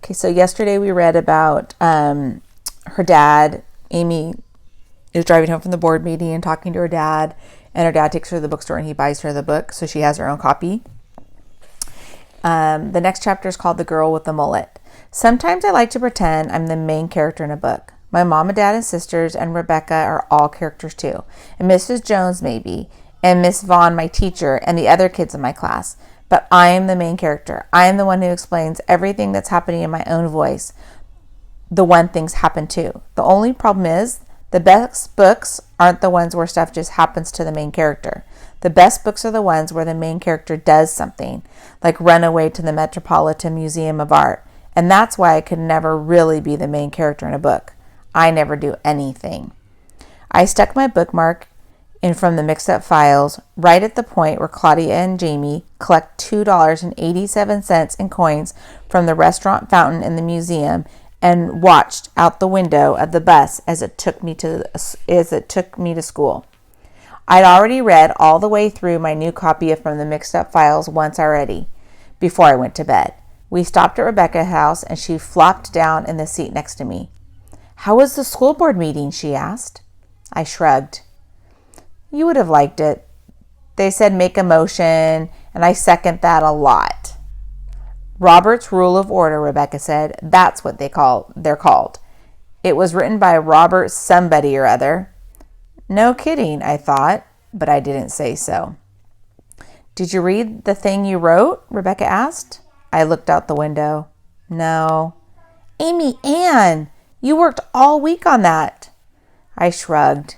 Okay, so yesterday we read about her dad. Amy is driving home from the board meeting and talking to her dad, and her dad takes her to the bookstore and he buys her the book, so she has her own copy. The next chapter is called The Girl with the Mullet. Sometimes I like to pretend I'm the main character in a book. My mom and dad and sisters and Rebecca are all characters too, and Mrs. Jones maybe, and Miss Vaughn, my teacher, and the other kids in my class. But I am the main character. I am the one who explains everything that's happening in my own voice. The one things happen to. The only problem is the best books aren't the ones where stuff just happens to the main character. The best books are the ones where the main character does something, like run away to the Metropolitan Museum of Art. And that's why I could never really be the main character in a book. I never do anything. I stuck my bookmark in from the mixed up files right at the point where Claudia and Jamie collect $2.87 in coins from the restaurant fountain in the museum, and watched out the window of the bus as it took me to school. I'd already read all the way through my new copy of From the Mixed Up Files once already before I went to bed. We stopped at Rebecca's house and she flopped down in the seat next to me. "How was the school board meeting?" she asked. I shrugged. "You would have liked it. They said make a motion, and I second that a lot." "Robert's Rule of Order," Rebecca said. "That's what they're called. It was written by Robert somebody or other." No kidding, I thought, but I didn't say so. "Did you read the thing you wrote?" Rebecca asked. I looked out the window. No. "Amy Ann, you worked all week on that." I shrugged.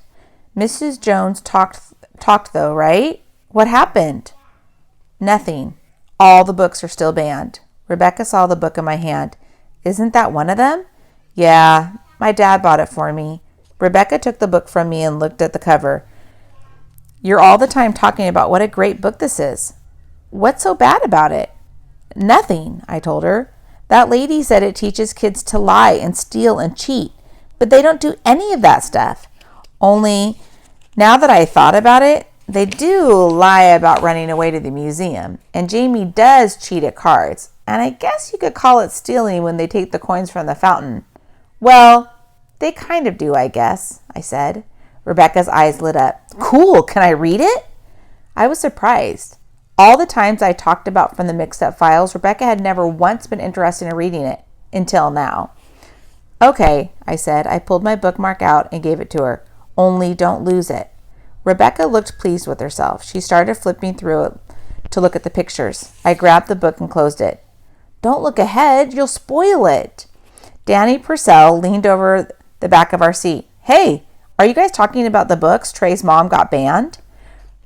"Mrs. Jones talked though, right? What happened?" "Nothing. All the books are still banned." Rebecca saw the book in my hand. "Isn't that one of them?" "Yeah, my dad bought it for me." Rebecca took the book from me and looked at the cover. "You're all the time talking about what a great book this is. What's so bad about it?" "Nothing," I told her. "That lady said it teaches kids to lie and steal and cheat, but they don't do any of that stuff. Only, now that I thought about it, they do lie about running away to the museum, and Jamie does cheat at cards, and I guess you could call it stealing when they take the coins from the fountain." "Well, they kind of do, I guess," I said. Rebecca's eyes lit up. "Cool, can I read it?" I was surprised. All the times I talked about From the Mixed Up Files, Rebecca had never once been interested in reading it, until now. "Okay," I said. I pulled my bookmark out and gave it to her. "Only don't lose it." Rebecca looked pleased with herself. She started flipping through it to look at the pictures. I grabbed the book and closed it. "Don't look ahead, you'll spoil it." Danny Purcell leaned over the back of our seat. "Hey, are you guys talking about the books Trey's mom got banned?"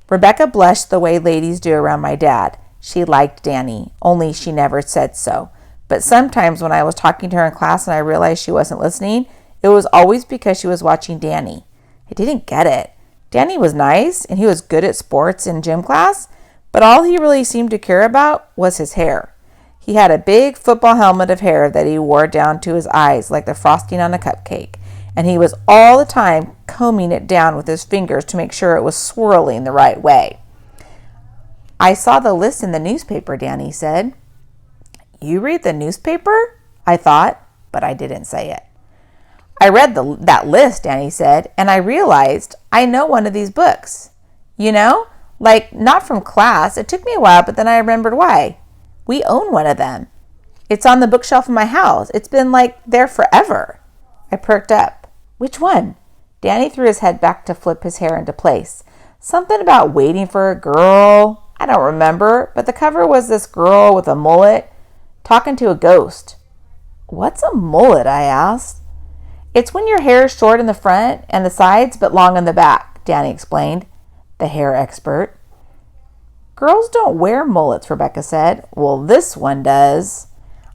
Rebecca blushed the way ladies do around my dad. She liked Danny, only she never said so. But sometimes when I was talking to her in class and I realized she wasn't listening, it was always because she was watching Danny. I didn't get it. Danny was nice and he was good at sports in gym class, but all he really seemed to care about was his hair. He had a big football helmet of hair that he wore down to his eyes like the frosting on a cupcake, and he was all the time combing it down with his fingers to make sure it was swirling the right way. "I saw the list in the newspaper," Danny said. "You read the newspaper?" I thought, but I didn't say it. "I read that list," Danny said, "and I realized I know one of these books. You know, like not from class. It took me a while, but then I remembered why. We own one of them. It's on the bookshelf in my house. It's been like there forever." I perked up. "Which one?" Danny threw his head back to flip his hair into place. "Something about waiting for a girl. I don't remember, but the cover was this girl with a mullet talking to a ghost." "What's a mullet?" I asked. "It's when your hair is short in the front and the sides but long in the back," Danny explained, the hair expert. "Girls don't wear mullets," Rebecca said. "Well, this one does."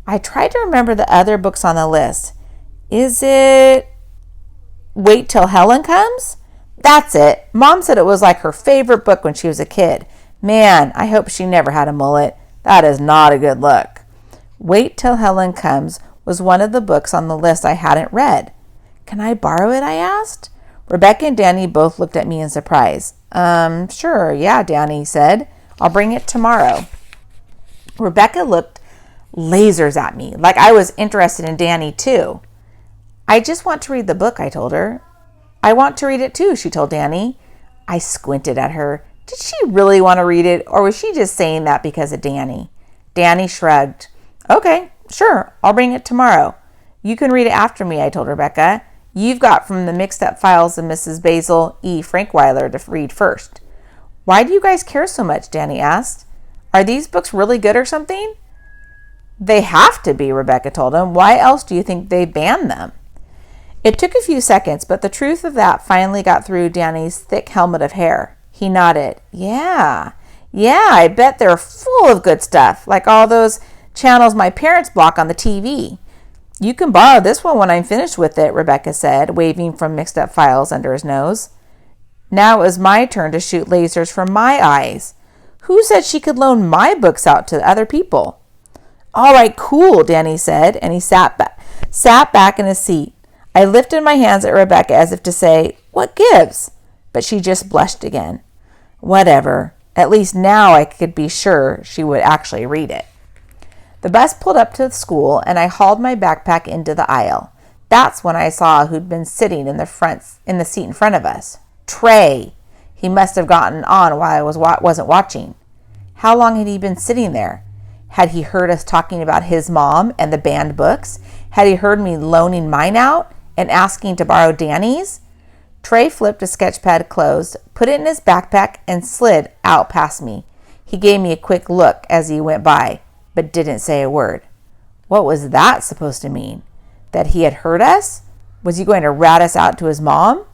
I tried to remember the other books on the list. Is it Wait Till Helen Comes? That's it. Mom said it was like her favorite book when she was a kid. Man, I hope she never had a mullet. That is not a good look. Wait Till Helen Comes was one of the books on the list I hadn't read. "Can I borrow it?" I asked. Rebecca and Danny both looked at me in surprise. Sure, yeah," Danny said. "I'll bring it tomorrow." Rebecca looked lasers at me, like I was interested in Danny too. I just want to read the book, I told her. I want to read it too, she told Danny. I squinted at her. Did she really want to read it, or was she just saying that because of Danny? Danny shrugged. Okay, sure, I'll bring it tomorrow. You can read it after me, I told Rebecca. You've got From the Mixed Up Files of Mrs. Basil E. Frankweiler to read first. Why do you guys care so much? Danny asked. Are these books really good or something? They have to be, Rebecca told him. Why else do you think they banned them? It took a few seconds, but the truth of that finally got through Danny's thick helmet of hair. He nodded. Yeah, I bet they're full of good stuff, like all those channels my parents block on the TV. You can borrow this one when I'm finished with it, Rebecca said, waving From Mixed Up Files under his nose. Now it was my turn to shoot lasers from my eyes. Who said she could loan my books out to other people? All right, cool, Danny said, and he sat back in his seat. I lifted my hands at Rebecca as if to say, what gives? But she just blushed again. Whatever. At least now I could be sure she would actually read it. The bus pulled up to the school, and I hauled my backpack into the aisle. That's when I saw who'd been sitting in the seat in front of us. Trey. He must have gotten on while I wasn't watching. How long had he been sitting there? Had he heard us talking about his mom and the banned books? Had he heard me loaning mine out and asking to borrow Danny's? Trey flipped a sketch pad closed, put it in his backpack, and slid out past me. He gave me a quick look as he went by, but didn't say a word. What was that supposed to mean? That he had heard us? Was he going to rat us out to his mom?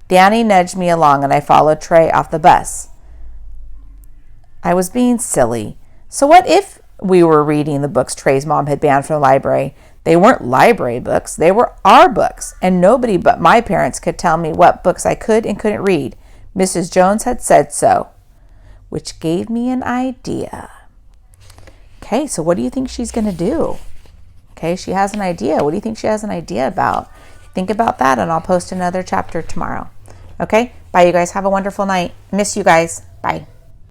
Danny nudged me along, and I followed Trey off the bus. I was being silly. So what if we were reading the books Trey's mom had banned from the library? They weren't library books. They were our books, and nobody but my parents could tell me what books I could and couldn't read. Mrs. Jones had said so, which gave me an idea. Okay, so what do you think she's going to do? Okay, she has an idea. What do you think she has an idea about? Think about that, and I'll post another chapter tomorrow. Okay, bye, you guys. Have a wonderful night. Miss you guys. Bye.